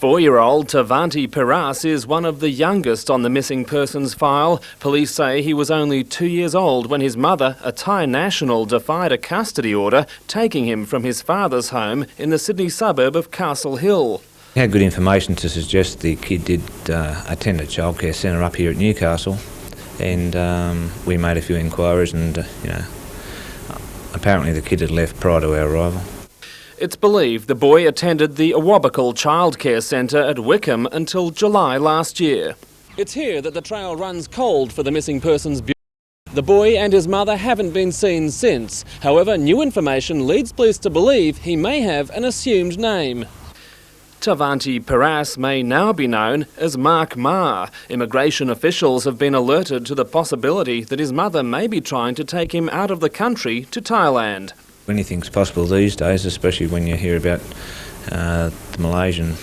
4-year-old Tavanti Peras is one of the youngest on the missing persons file. Police say he was only 2 years old when his mother, a Thai national, defied a custody order, taking him from his father's home in the Sydney suburb of Castle Hill. We had good information to suggest the kid did attend a childcare centre up here at Newcastle, and we made a few inquiries and, apparently the kid had left prior to our arrival. It's believed the boy attended the Awabakal Childcare Centre at Wickham until July last year. It's here that the trail runs cold for the Missing Persons Bureau. The boy and his mother haven't been seen since. However, new information leads police to believe he may have an assumed name. Tavanti Peras may now be known as Mark Ma. Immigration officials have been alerted to the possibility that his mother may be trying to take him out of the country to Thailand. Anything's possible these days, especially when you hear about the Malaysian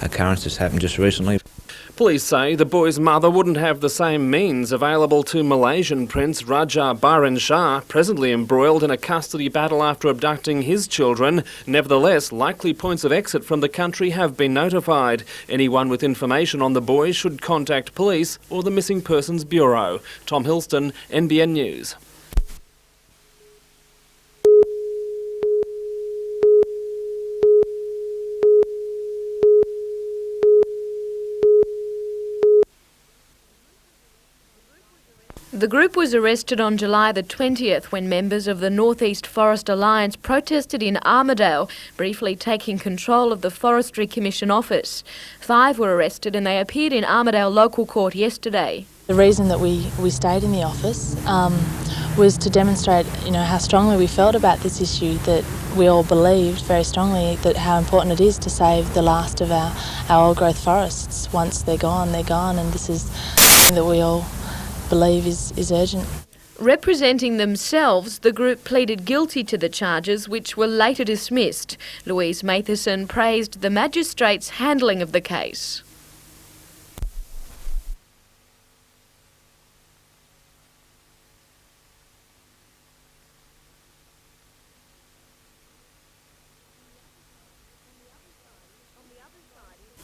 occurrence that's happened just recently. Police say the boy's mother wouldn't have the same means available to Malaysian Prince Raja Byron Shah, presently embroiled in a custody battle after abducting his children. Nevertheless, likely points of exit from the country have been notified. Anyone with information on the boy should contact police or the Missing Persons Bureau. Tom Hilston, NBN News. The group was arrested on July the 20th when members of the North East Forest Alliance protested in Armidale, briefly taking control of the Forestry Commission office. 5 were arrested and they appeared in Armidale Local Court yesterday. The reason that we stayed in the office was to demonstrate, how strongly we felt about this issue, that we all believed very strongly that how important it is to save the last of our old growth forests. Once they're gone, and this is something that we all believe is urgent. Representing themselves, the group pleaded guilty to the charges, which were later dismissed. Louise Matheson praised the magistrate's handling of the case.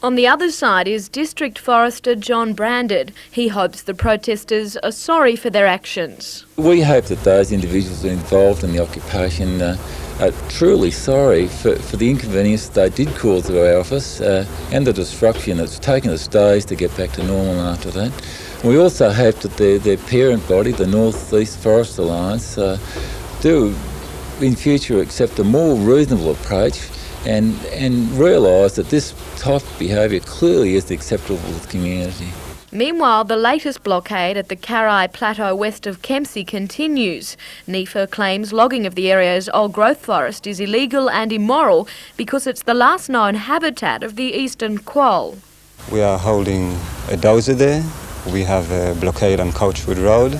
On the other side is District Forester John Branded. He hopes the protesters are sorry for their actions. We hope that those individuals involved in the occupation are truly sorry for the inconvenience they did cause to our office and the disruption it's taken us days to get back to normal after that. We also hope that their parent body, the North East Forest Alliance, do in future accept a more reasonable approach and realise that this type of behaviour clearly is acceptable to the community. Meanwhile, the latest blockade at the Karai Plateau west of Kempsey continues. NEFA claims logging of the area's old growth forest is illegal and immoral because it's the last known habitat of the eastern quoll. We are holding a dozer there. We have a blockade on Couchwood Road,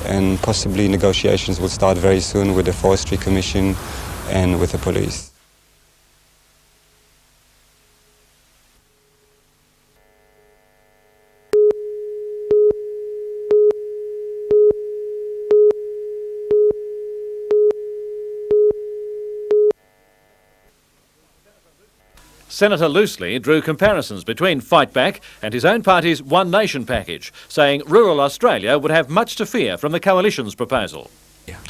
and possibly negotiations will start very soon with the Forestry Commission and with the police. Senator Loosely drew comparisons between Fightback and his own party's One Nation package, saying rural Australia would have much to fear from the Coalition's proposal.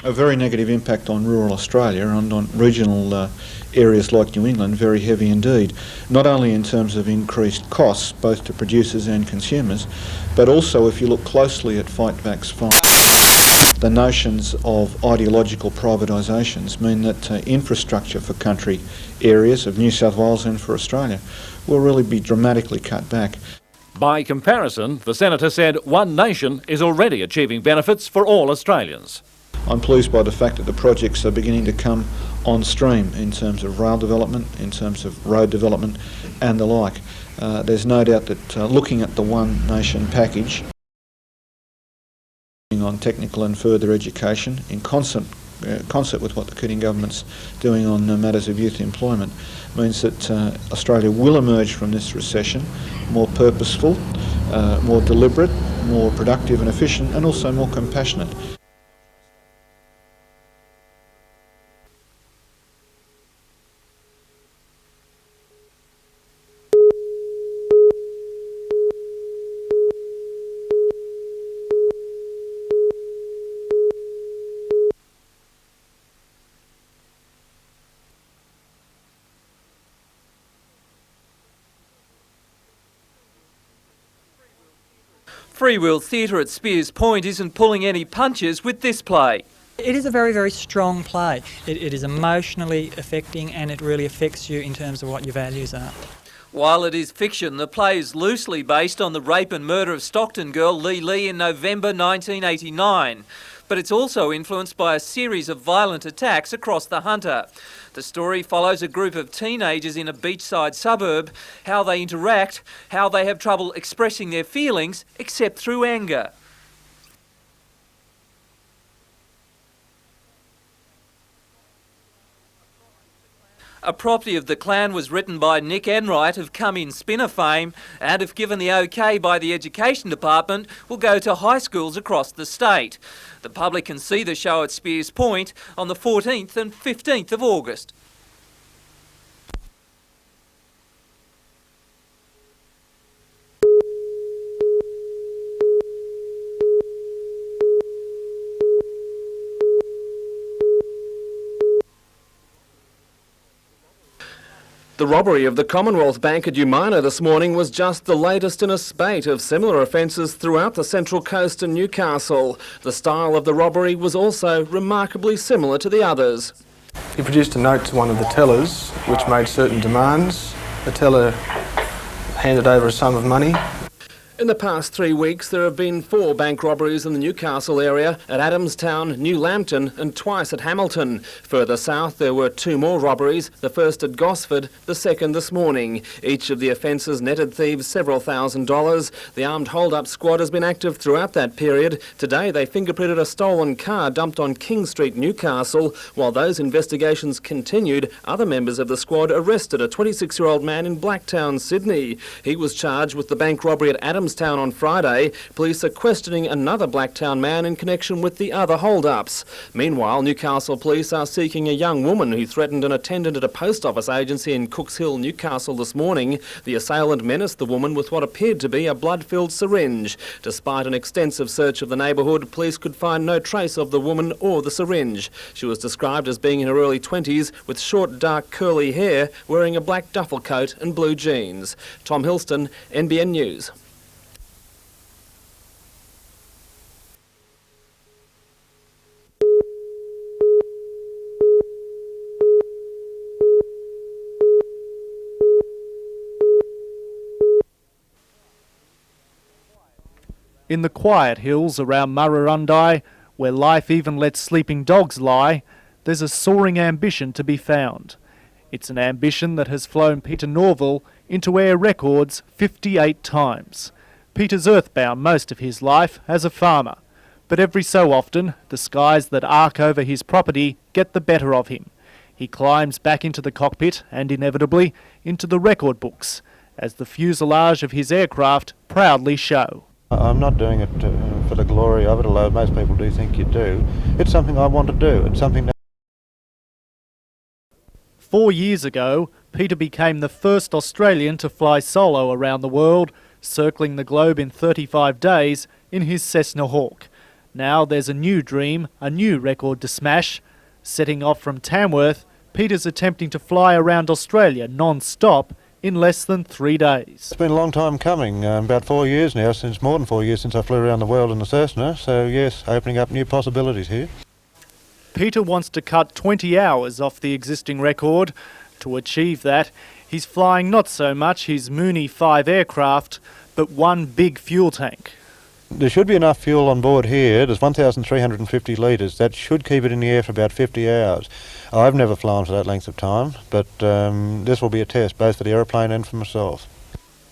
A very negative impact on rural Australia and on regional areas like New England, very heavy indeed, not only in terms of increased costs, both to producers and consumers, but also if you look closely at Fightback's file, the notions of ideological privatisations mean that infrastructure for country areas of New South Wales and for Australia will really be dramatically cut back. By comparison, the Senator said One Nation is already achieving benefits for all Australians. I'm pleased by the fact that the projects are beginning to come on stream in terms of rail development, in terms of road development and the like. There's no doubt that looking at the One Nation package on technical and further education in concert with what the Keating government's doing on matters of youth employment means that Australia will emerge from this recession more purposeful, more deliberate, more productive and efficient, and also more compassionate. Freewheel Theatre at Spears Point isn't pulling any punches with this play. It is a very, very strong play. It is emotionally affecting, and it really affects you in terms of what your values are. While it is fiction, the play is loosely based on the rape and murder of Stockton girl Lee Lee in November 1989. But it's also influenced by a series of violent attacks across the Hunter. The story follows a group of teenagers in a beachside suburb, how they interact, how they have trouble expressing their feelings except through anger. A property of the clan was written by Nick Enright of Come In Spinner fame, and if given the OK by the Education Department, will go to high schools across the state. The public can see the show at Spears Point on the 14th and 15th of August. The robbery of the Commonwealth Bank at Umina this morning was just the latest in a spate of similar offences throughout the Central Coast and Newcastle. The style of the robbery was also remarkably similar to the others. He produced a note to one of the tellers which made certain demands. The teller handed over a sum of money. In the past 3 weeks, there have been 4 bank robberies in the Newcastle area at Adamstown, New Lambton and twice at Hamilton. Further south, there were 2 more robberies, the first at Gosford, the second this morning. Each of the offences netted thieves several $1,000s. The armed hold-up squad has been active throughout that period. Today, they fingerprinted a stolen car dumped on King Street, Newcastle. While those investigations continued, other members of the squad arrested a 26-year-old man in Blacktown, Sydney. He was charged with the bank robbery at Adamstown on Friday. Police are questioning another Blacktown man in connection with the other hold-ups. Meanwhile, Newcastle police are seeking a young woman who threatened an attendant at a post office agency in Cooks Hill, Newcastle this morning. The assailant menaced the woman with what appeared to be a blood-filled syringe. Despite an extensive search of the neighbourhood, police could find no trace of the woman or the syringe. She was described as being in her early 20s with short, dark, curly hair, wearing a black duffel coat and blue jeans. Tom Hilston, NBN News. In the quiet hills around Murrurundi, where life even lets sleeping dogs lie, there's a soaring ambition to be found. It's an ambition that has flown Peter Norville into air records 58 times. Peter's earthbound most of his life as a farmer, but every so often the skies that arc over his property get the better of him. He climbs back into the cockpit and inevitably into the record books, as the fuselage of his aircraft proudly show. I'm not doing it for the glory of it, although most people do think you do. It's something I want to do. It's something that... 4 years ago, Peter became the first Australian to fly solo around the world, circling the globe in 35 days in his Cessna Hawk. Now there's a new dream, a new record to smash. Setting off from Tamworth, Peter's attempting to fly around Australia non-stop in less than 3 days. It's been a long time coming, about 4 years now, more than 4 years since I flew around the world in the Cessna, so yes, opening up new possibilities here. Peter wants to cut 20 hours off the existing record. To achieve that, he's flying not so much his Mooney 5 aircraft, but one big fuel tank. There should be enough fuel on board here. There's 1,350 litres. That should keep it in the air for about 50 hours. I've never flown for that length of time, but this will be a test, both for the aeroplane and for myself.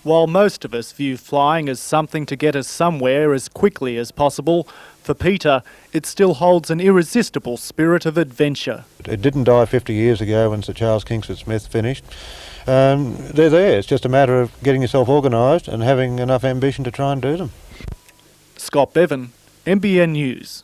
While most of us view flying as something to get us somewhere as quickly as possible, for Peter, it still holds an irresistible spirit of adventure. It didn't die 50 years ago when Sir Charles Kingsford Smith finished. They're there. It's just a matter of getting yourself organised and having enough ambition to try and do them. Scott Bevan, NBN News.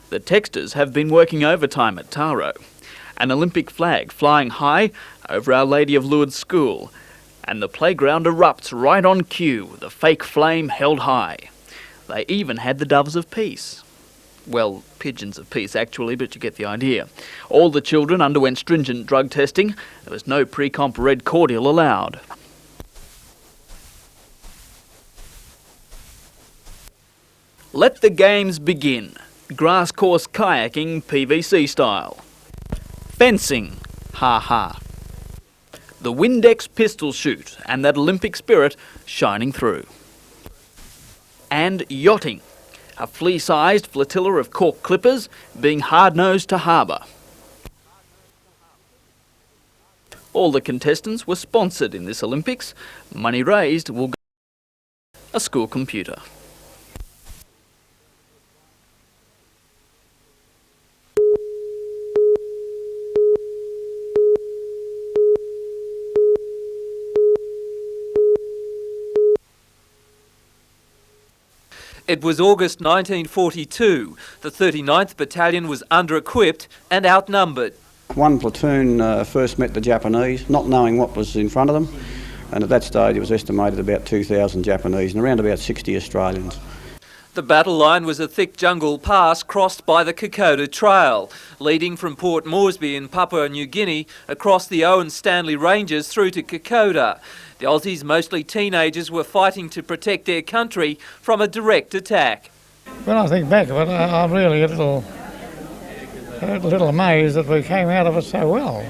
The texters have been working overtime at Taro. An Olympic flag flying high over Our Lady of Lourdes School. And the playground erupts right on cue, the fake flame held high. They even had the doves of peace. Well, pigeons of peace actually, but you get the idea. All the children underwent stringent drug testing. There was no pre-comp red cordial allowed. Let the games begin. Grass course kayaking PVC style. Fencing, ha ha. The Windex pistol shoot and that Olympic spirit shining through. And yachting. A flea-sized flotilla of cork clippers being hard-nosed to harbour. All the contestants were sponsored in this Olympics. Money raised will go to a school computer. It was August 1942. The 39th Battalion was under-equipped and outnumbered. One platoon first met the Japanese, not knowing what was in front of them, and at that stage it was estimated about 2,000 Japanese and around about 60 Australians. The battle line was a thick jungle pass crossed by the Kokoda Trail, leading from Port Moresby in Papua New Guinea across the Owen Stanley Ranges through to Kokoda. The Aussies, mostly teenagers, were fighting to protect their country from a direct attack. When I think back of it, I'm really a little amazed that we came out of it so well.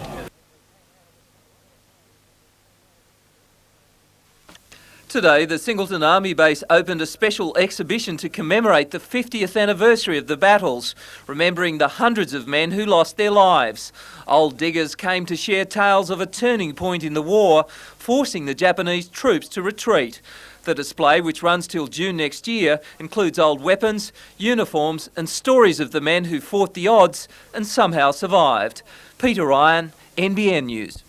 Today, the Singleton Army Base opened a special exhibition to commemorate the 50th anniversary of the battles, remembering the hundreds of men who lost their lives. Old diggers came to share tales of a turning point in the war, forcing the Japanese troops to retreat. The display, which runs till June next year, includes old weapons, uniforms and stories of the men who fought the odds and somehow survived. Peter Ryan, NBN News.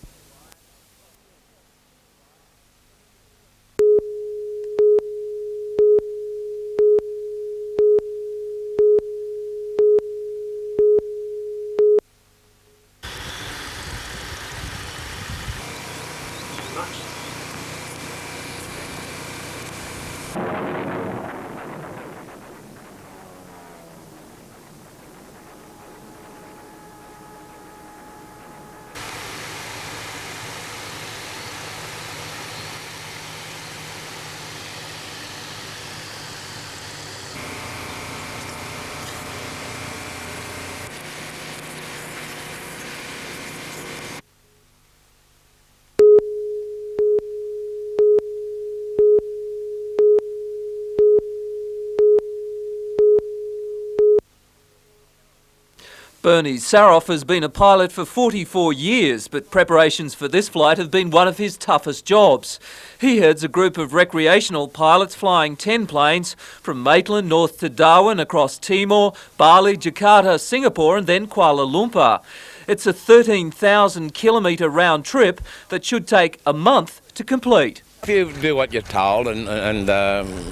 Bernie Saroff has been a pilot for 44 years, but preparations for this flight have been one of his toughest jobs. He heads a group of recreational pilots flying 10 planes from Maitland north to Darwin, across Timor, Bali, Jakarta, Singapore and then Kuala Lumpur. It's a 13,000 kilometre round trip that should take a month to complete. If you do what you're told and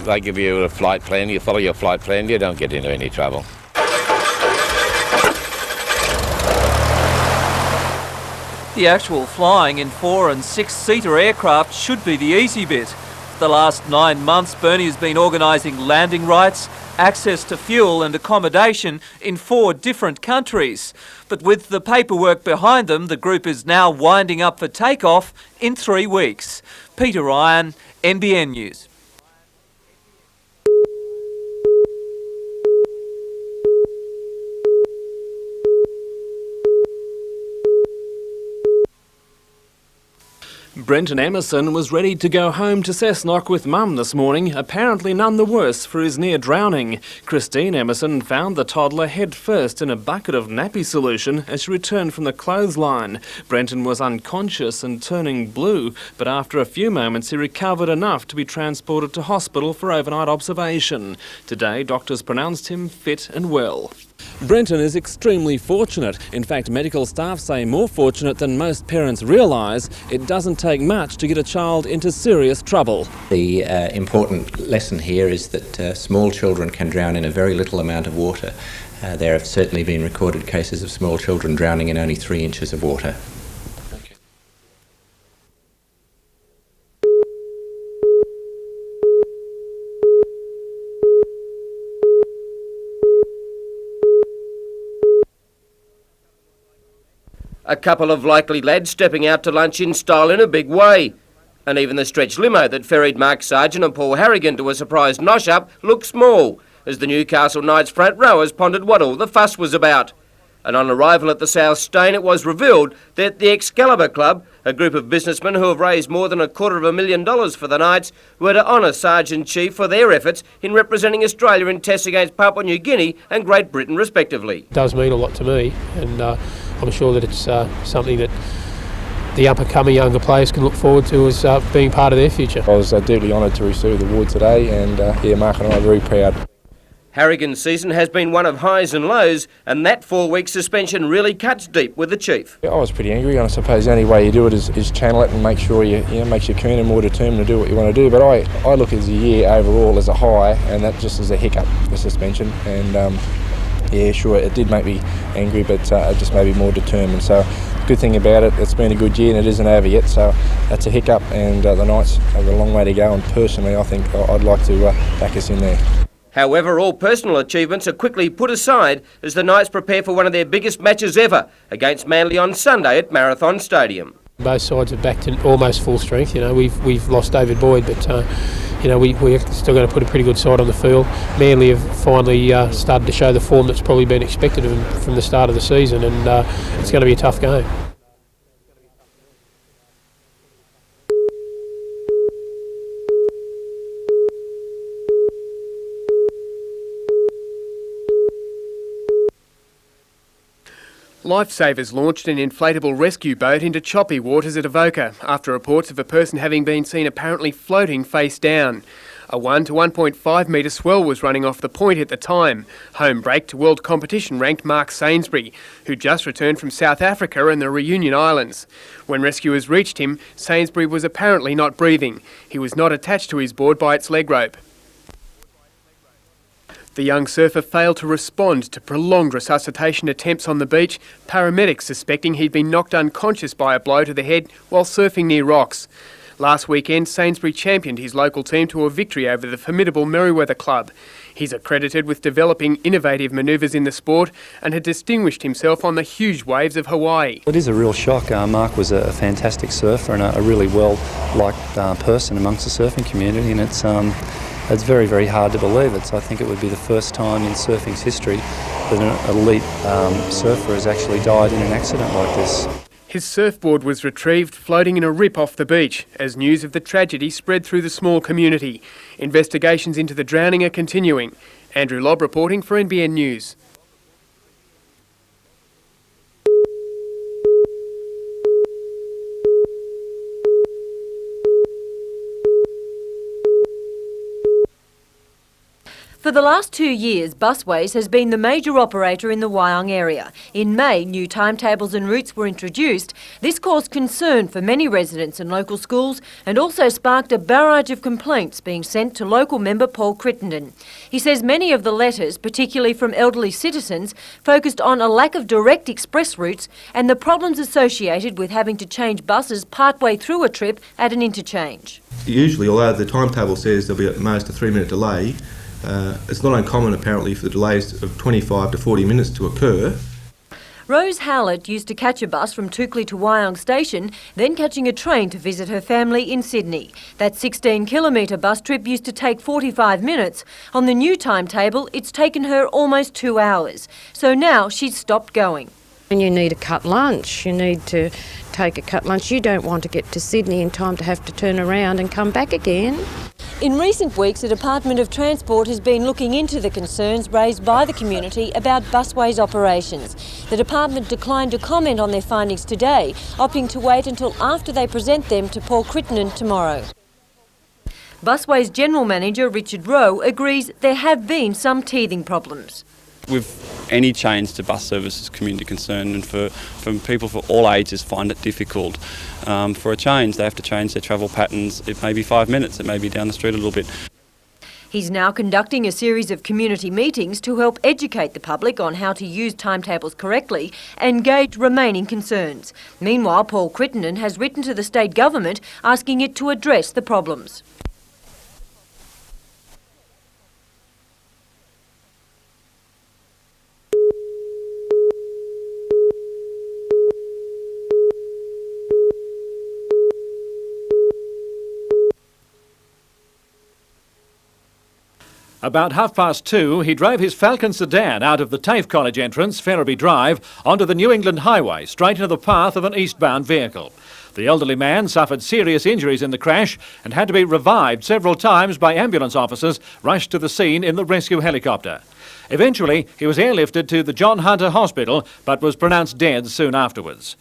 they give you a flight plan, you follow your flight plan, you don't get into any trouble. The actual flying in 4- and 6-seater aircraft should be the easy bit. The last 9 months, Bernie has been organising landing rights, access to fuel and accommodation in 4 different countries. But with the paperwork behind them, the group is now winding up for takeoff in 3 weeks. Peter Ryan, NBN News. Brenton Emerson was ready to go home to Cessnock with Mum this morning, apparently none the worse for his near drowning. Christine Emerson found the toddler head first in a bucket of nappy solution as she returned from the clothesline. Brenton was unconscious and turning blue, but after a few moments he recovered enough to be transported to hospital for overnight observation. Today, doctors pronounced him fit and well. Brenton is extremely fortunate. In fact, medical staff say more fortunate than most parents realise. It doesn't take much to get a child into serious trouble. The important lesson here is that small children can drown in a very little amount of water. There have certainly been recorded cases of small children drowning in only 3 inches of water. A couple of likely lads stepping out to lunch in style in a big way. And even the stretch limo that ferried Mark Sargent and Paul Harrigan to a surprise nosh-up looked small, as the Newcastle Knights front rowers pondered what all the fuss was about. And on arrival at the South Stain, it was revealed that the Excalibur Club, a group of businessmen who have raised more than $250,000 for the Knights, were to honour Sergeant Chief for their efforts in representing Australia in tests against Papua New Guinea and Great Britain respectively. It does mean a lot to me, and I'm sure that it's something that the up-and-coming younger players can look forward to as being part of their future. I was deeply honoured to receive the award today, and Mark and I are very proud. Harrigan's season has been one of highs and lows, and that 4-week suspension really cuts deep with the chief. I was pretty angry, and I suppose the only way you do it is channel it and make sure makes you keen and more determined to do what you want to do. But I look at the year overall as a high, and that just as a hiccup, the suspension. And yeah, sure, it did make me angry, but it just made me more determined. So the good thing about it, it's been a good year and it isn't over yet. So that's a hiccup, and the Knights have a long way to go. And personally, I think I'd like to back us in there. However, all personal achievements are quickly put aside as the Knights prepare for one of their biggest matches ever against Manly on Sunday at Marathon Stadium. Both sides are back to almost full strength. We've lost David Boyd, but we're still going to put a pretty good side on the field. Manly have finally started to show the form that's probably been expected of them from the start of the season, and it's going to be a tough game. Lifesavers launched an inflatable rescue boat into choppy waters at Avoca after reports of a person having been seen apparently floating face down. A 1 to 1.5 metre swell was running off the point at the time. Home break to world competition ranked Mark Sainsbury, who just returned from South Africa and the Reunion Islands. When rescuers reached him, Sainsbury was apparently not breathing. He was not attached to his board by its leg rope. The young surfer failed to respond to prolonged resuscitation attempts on the beach, paramedics suspecting he'd been knocked unconscious by a blow to the head while surfing near rocks. Last weekend, Sainsbury championed his local team to a victory over the formidable Merewether Club. He's accredited with developing innovative manoeuvres in the sport and had distinguished himself on the huge waves of Hawaii. It is a real shock. Mark was a fantastic surfer and a really well-liked person amongst the surfing community, and it's very, very hard to believe. I think it would be the first time in surfing's history that an elite surfer has actually died in an accident like this. His surfboard was retrieved floating in a rip off the beach as news of the tragedy spread through the small community. Investigations into the drowning are continuing. Andrew Lobb reporting for NBN News. For the last 2 years, Busways has been the major operator in the Wyong area. In May, new timetables and routes were introduced. This caused concern for many residents and local schools and also sparked a barrage of complaints being sent to local member Paul Crittenden. He says many of the letters, particularly from elderly citizens, focused on a lack of direct express routes and the problems associated with having to change buses partway through a trip at an interchange. Usually, although the timetable says there'll be at most a 3-minute delay, it's not uncommon apparently for the delays of 25 to 40 minutes to occur. Rose Howlett used to catch a bus from Toukley to Wyong Station, then catching a train to visit her family in Sydney. That 16-kilometre bus trip used to take 45 minutes. On the new timetable, it's taken her almost 2 hours. So now she's stopped going. When you need a cut lunch, you need to take a cut lunch. You don't want to get to Sydney in time to have to turn around and come back again. In recent weeks, the Department of Transport has been looking into the concerns raised by the community about Busways operations. The department declined to comment on their findings today, opting to wait until after they present them to Paul Crittenden tomorrow. Busways General Manager Richard Rowe agrees there have been some teething problems. With any change to bus services, community concern, and for people for all ages find it difficult. For a change, they have to change their travel patterns. It may be 5 minutes, it may be down the street a little bit. He's now conducting a series of community meetings to help educate the public on how to use timetables correctly and gauge remaining concerns. Meanwhile, Paul Crittenden has written to the state government asking it to address the problems. About 2:30, he drove his Falcon sedan out of the TAFE College entrance, Ferriby Drive, onto the New England Highway, straight into the path of an eastbound vehicle. The elderly man suffered serious injuries in the crash and had to be revived several times by ambulance officers rushed to the scene in the rescue helicopter. Eventually, he was airlifted to the John Hunter Hospital, but was pronounced dead soon afterwards.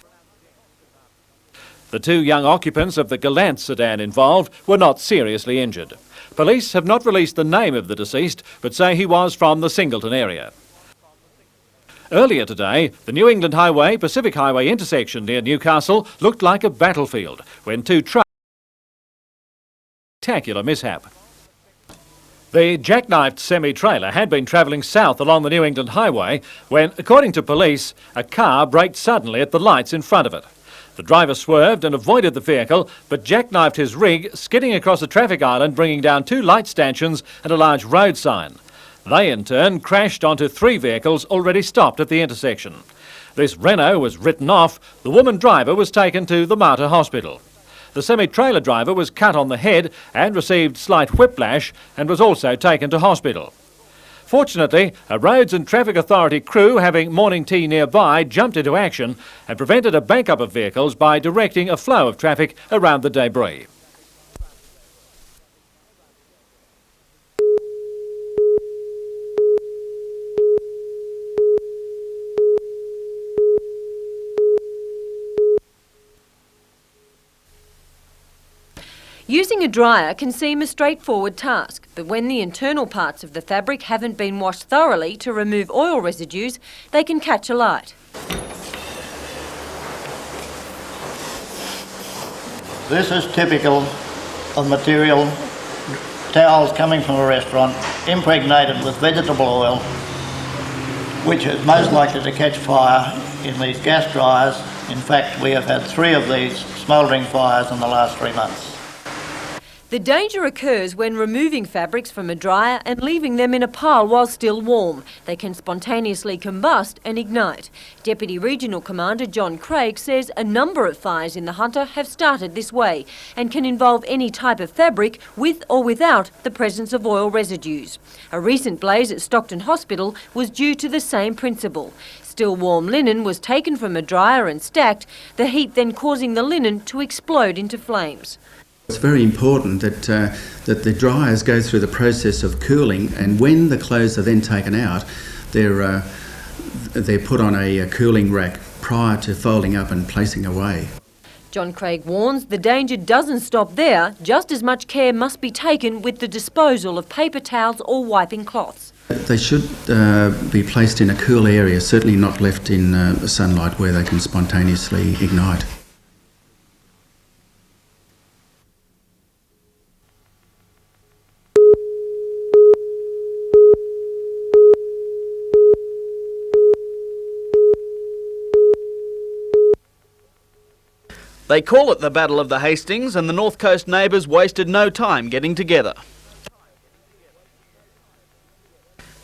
The two young occupants of the Galant sedan involved were not seriously injured. Police have not released the name of the deceased, but say he was from the Singleton area. Earlier today, the New England Highway Pacific Highway intersection near Newcastle looked like a battlefield when two trucks spectacular mishap. The jackknifed semi-trailer had been travelling south along the New England Highway when, according to police, a car braked suddenly at the lights in front of it. The driver swerved and avoided the vehicle, but jackknifed his rig, skidding across a traffic island, bringing down two light stanchions and a large road sign. They, in turn, crashed onto three vehicles already stopped at the intersection. This Renault was written off. The woman driver was taken to the Mater Hospital. The semi-trailer driver was cut on the head and received slight whiplash and was also taken to hospital. Fortunately, a Roads and Traffic Authority crew having morning tea nearby jumped into action and prevented a bank-up of vehicles by directing a flow of traffic around the debris. Using a dryer can seem a straightforward task, but when the internal parts of the fabric haven't been washed thoroughly to remove oil residues, they can catch alight. This is typical of material towels coming from a restaurant impregnated with vegetable oil, which is most likely to catch fire in these gas dryers. In fact, we have had 3 of these smouldering fires in the last 3 months. The danger occurs when removing fabrics from a dryer and leaving them in a pile while still warm. They can spontaneously combust and ignite. Deputy Regional Commander John Craig says a number of fires in the Hunter have started this way and can involve any type of fabric with or without the presence of oil residues. A recent blaze at Stockton Hospital was due to the same principle. Still warm linen was taken from a dryer and stacked, the heat then causing the linen to explode into flames. It's very important that the dryers go through the process of cooling, and when the clothes are then taken out, they're put on a cooling rack prior to folding up and placing away. John Craig warns the danger doesn't stop there. Just as much care must be taken with the disposal of paper towels or wiping cloths. They should be placed in a cool area, certainly not left in sunlight where they can spontaneously ignite. They call it the Battle of the Hastings, and the North Coast neighbours wasted no time getting together.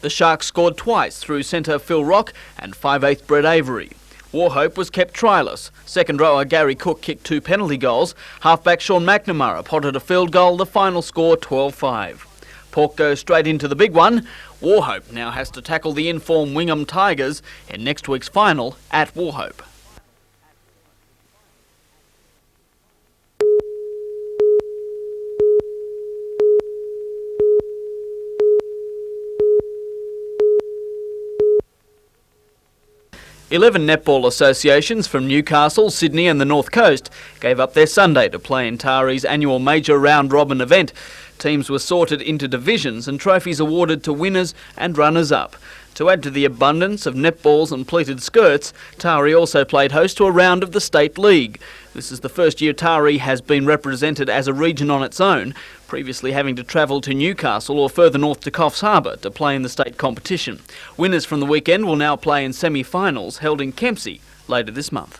The Sharks scored twice through centre Phil Rock and 5/8 Brett Avery. Warhope was kept tryless. Second rower Gary Cook kicked 2 penalty goals. Halfback Sean McNamara potted a field goal, the final score 12-5. Pork goes straight into the big one. Warhope now has to tackle the in-form Wingham Tigers in next week's final at Warhope. Eleven netball associations from Newcastle, Sydney and the North Coast gave up their Sunday to play in Tari's annual major round-robin event. Teams were sorted into divisions and trophies awarded to winners and runners-up. To add to the abundance of netballs and pleated skirts, Tari also played host to a round of the State League. This is the first year Tari has been represented as a region on its own, previously having to travel to Newcastle or further north to Coffs Harbour to play in the state competition. Winners from the weekend will now play in semi-finals held in Kempsey later this month.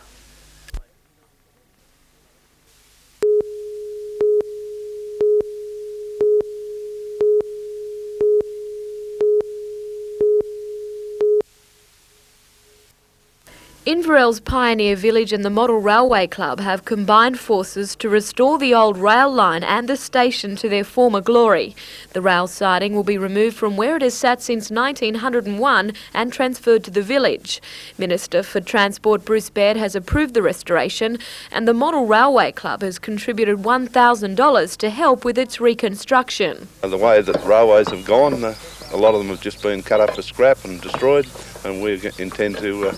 Inverell's Pioneer Village and the Model Railway Club have combined forces to restore the old rail line and the station to their former glory. The rail siding will be removed from where it has sat since 1901 and transferred to the village. Minister for Transport Bruce Baird has approved the restoration, and the Model Railway Club has contributed $1,000 to help with its reconstruction. The way that railways have gone, a lot of them have just been cut up for scrap and destroyed, and we intend to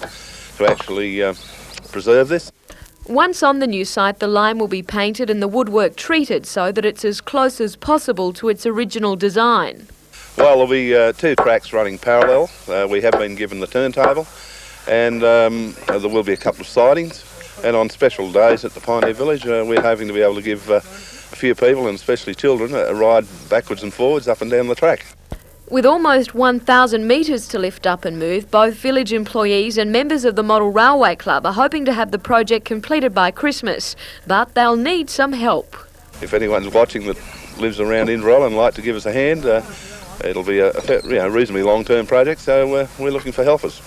actually preserve this. Once on the new site, the line will be painted and the woodwork treated so that it's as close as possible to its original design. Well, there'll be 2 tracks running parallel. We have been given the turntable, and there will be a couple of sidings. And on special days at the Pioneer Village, we're hoping to be able to give a few people, and especially children, a ride backwards and forwards up and down the track. With almost 1,000 metres to lift up and move, both village employees and members of the Model Railway Club are hoping to have the project completed by Christmas, but they'll need some help. If anyone's watching that lives around Inverell and like to give us a hand, it'll be a reasonably long-term project, so we're looking for helpers.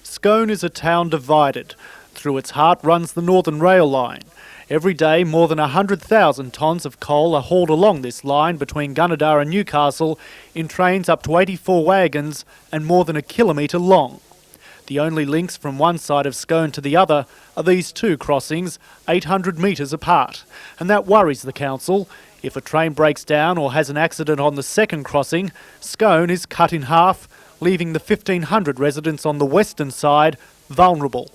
Scone is a town divided. Through its heart runs the Northern Rail line. Every day, more than 100,000 tonnes of coal are hauled along this line between Gunnedah and Newcastle in trains up to 84 wagons and more than 1 kilometre long. The only links from one side of Scone to the other are these 2 crossings, 800 metres apart. And that worries the council. If a train breaks down or has an accident on the second crossing, Scone is cut in half, leaving the 1,500 residents on the western side vulnerable.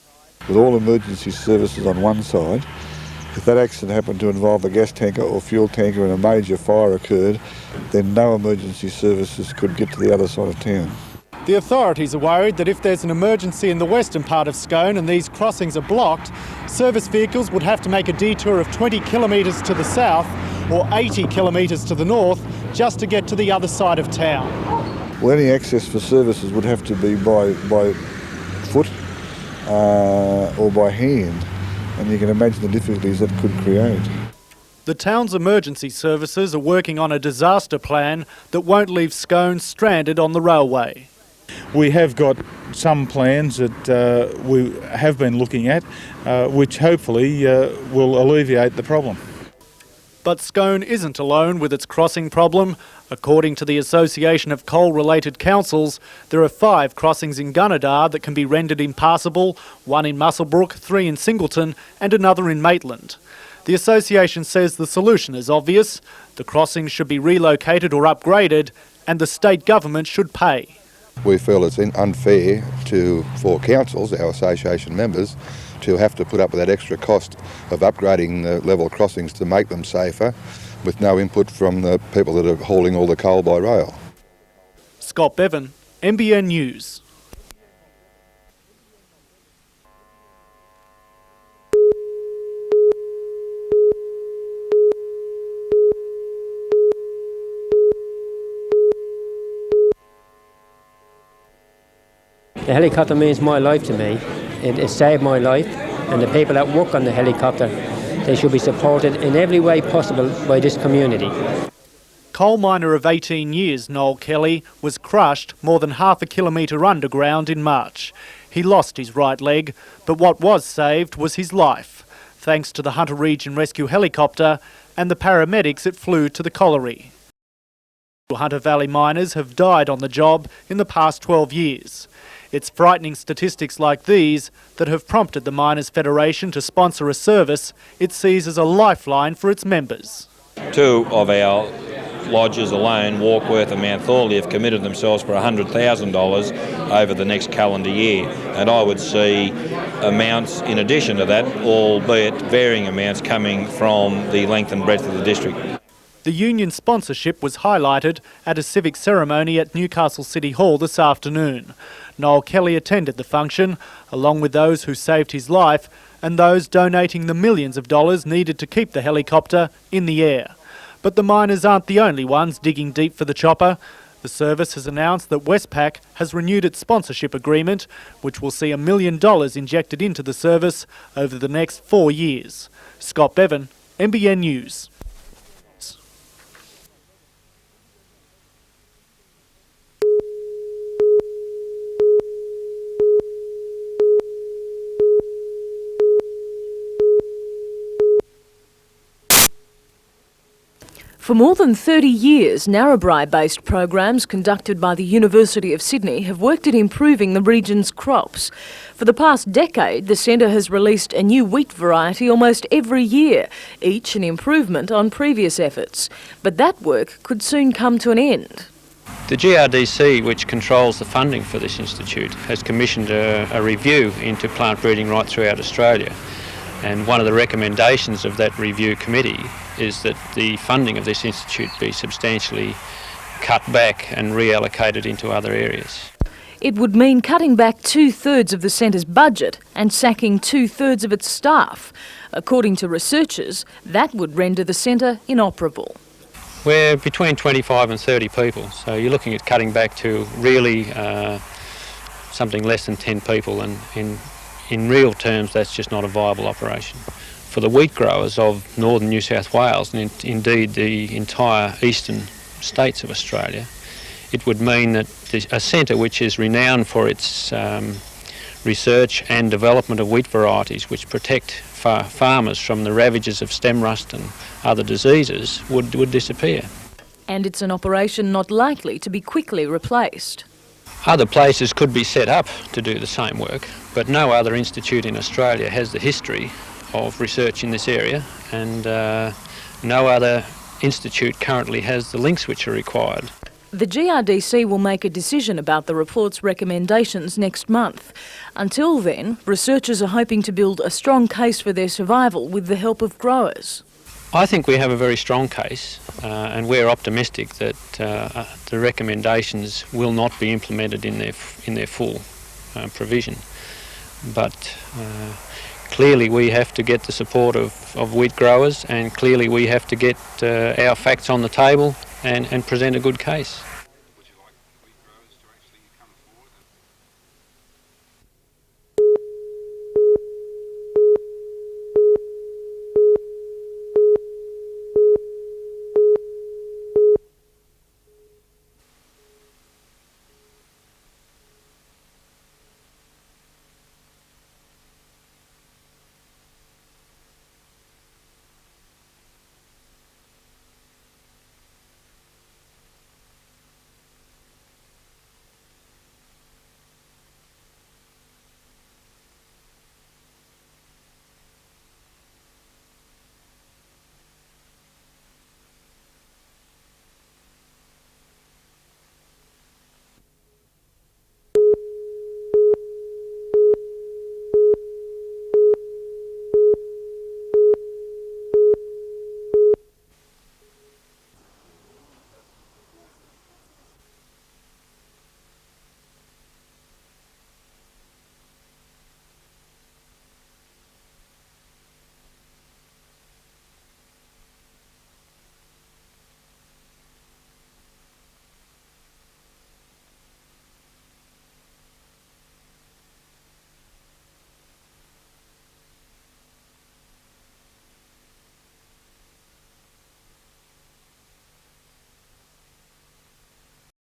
With all emergency services on one side, if that accident happened to involve a gas tanker or fuel tanker and a major fire occurred, then no emergency services could get to the other side of town. The authorities are worried that if there's an emergency in the western part of Scone and these crossings are blocked, service vehicles would have to make a detour of 20 kilometres to the south or 80 kilometres to the north just to get to the other side of town. Well, any access for services would have to be by foot or by hand, and you can imagine the difficulties that could create. The town's emergency services are working on a disaster plan that won't leave Scone stranded on the railway. We have got some plans that we have been looking at, which hopefully will alleviate the problem. But Scone isn't alone with its crossing problem. According to the Association of Coal-Related Councils, there are 5 crossings in Gunnedah that can be rendered impassable, 1 in Muswellbrook, 3 in Singleton and another in Maitland. The association says the solution is obvious. The crossings should be relocated or upgraded and the state government should pay. We feel it's unfair for councils, our association members, to have to put up with that extra cost of upgrading the level crossings to make them safer, with no input from the people that are hauling all the coal by rail. Scott Bevan, NBN News. The helicopter means my life to me. It has saved my life, and the people that work on the helicopter, they should be supported in every way possible by this community. Coal miner of 18 years, Noel Kelly, was crushed more than half a kilometre underground in March. He lost his right leg, but what was saved was his life, thanks to the Hunter Region Rescue Helicopter and the paramedics it flew to the colliery. Hunter Valley miners have died on the job in the past 12 years. It's frightening statistics like these that have prompted the Miners' Federation to sponsor a service it sees as a lifeline for its members. 2 of our lodges alone, Warkworth and Mount Thorley, have committed themselves for $100,000 over the next calendar year. And I would see amounts in addition to that, albeit varying amounts, coming from the length and breadth of the district. The union sponsorship was highlighted at a civic ceremony at Newcastle City Hall this afternoon. Noel Kelly attended the function, along with those who saved his life and those donating the millions of dollars needed to keep the helicopter in the air. But the miners aren't the only ones digging deep for the chopper. The service has announced that Westpac has renewed its sponsorship agreement, which will see $1 million injected into the service over the next 4 years. Scott Bevan, NBN News. For more than 30 years, Narrabri-based programs conducted by the University of Sydney have worked at improving the region's crops. For the past decade, the centre has released a new wheat variety almost every year, each an improvement on previous efforts. But that work could soon come to an end. The GRDC, which controls the funding for this institute, has commissioned a review into plant breeding right throughout Australia. And one of the recommendations of that review committee is that the funding of this institute be substantially cut back and reallocated into other areas. It would mean cutting back 2/3 of the centre's budget and sacking 2/3 of its staff. According to researchers, that would render the centre inoperable. We're between 25 and 30 people, so you're looking at cutting back to really something less than 10 people, and in real terms that's just not a viable operation. For the wheat growers of northern New South Wales and indeed the entire eastern states of Australia, it would mean that a centre which is renowned for its research and development of wheat varieties which protect farmers from the ravages of stem rust and other diseases would disappear. And it's an operation not likely to be quickly replaced. Other places could be set up to do the same work, but no other institute in Australia has the history of research in this area, and no other institute currently has the links which are required. The GRDC will make a decision about the report's recommendations next month. Until then, researchers are hoping to build a strong case for their survival with the help of growers. I think we have a very strong case, and we're optimistic that the recommendations will not be implemented in their full provision. But clearly we have to get the support of wheat growers, and clearly we have to get our facts on the table and present a good case.